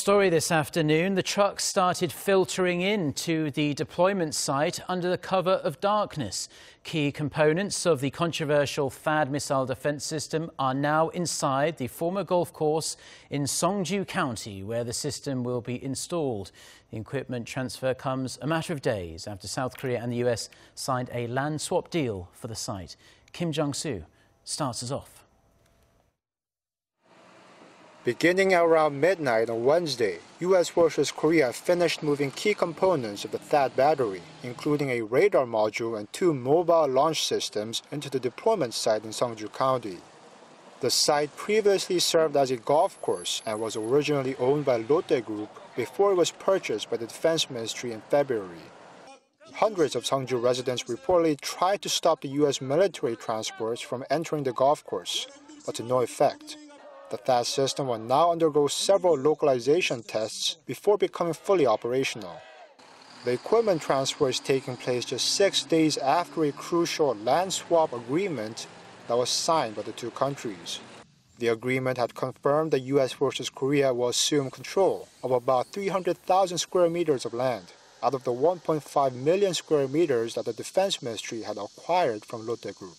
Story this afternoon, the trucks started filtering into the deployment site under the cover of darkness. Key components of the controversial THAAD missile defense system are now inside the former golf course in Seongju County, where the system will be installed. The equipment transfer comes a matter of days after South Korea and the US signed a land swap deal for the site. Jung-soo starts us off. Beginning around midnight on Wednesday, U.S. versus Korea finished moving key components of the THAAD battery, including a radar module and 2 mobile launch systems, into the deployment site in Seongju County. The site previously served as a golf course and was originally owned by Lotte Group before it was purchased by the Defense Ministry in February. Hundreds of Seongju residents reportedly tried to stop the U.S. military transports from entering the golf course, but to no effect. The THAAD system will now undergo several localization tests before becoming fully operational. The equipment transfer is taking place just 6 days after a crucial land swap agreement that was signed by the two countries. The agreement had confirmed that U.S. versus Korea will assume control of about 300,000 square meters of land out of the 1.5 million square meters that the Defense Ministry had acquired from Lotte Group.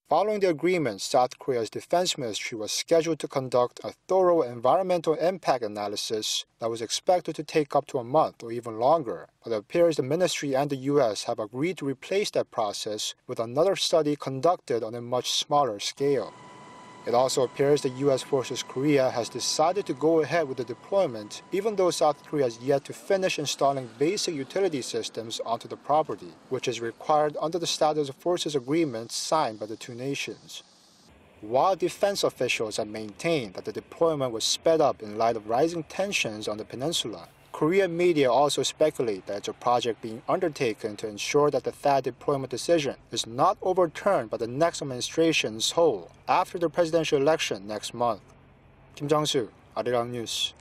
Following the agreement, South Korea's Defense Ministry was scheduled to conduct a thorough environmental impact analysis that was expected to take up to a month or even longer, but it appears the ministry and the U.S. have agreed to replace that process with another study conducted on a much smaller scale. It also appears the U.S. versus Korea has decided to go ahead with the deployment, even though South Korea has yet to finish installing basic utility systems onto the property, which is required under the Status of Forces Agreement signed by the two nations. While defense officials have maintained that the deployment was sped up in light of rising tensions on the peninsula, Korean media also speculate that it's a project being undertaken to ensure that the THAAD deployment decision is not overturned by the next administration as whole after the presidential election next month. Jung-soo, Arirang News.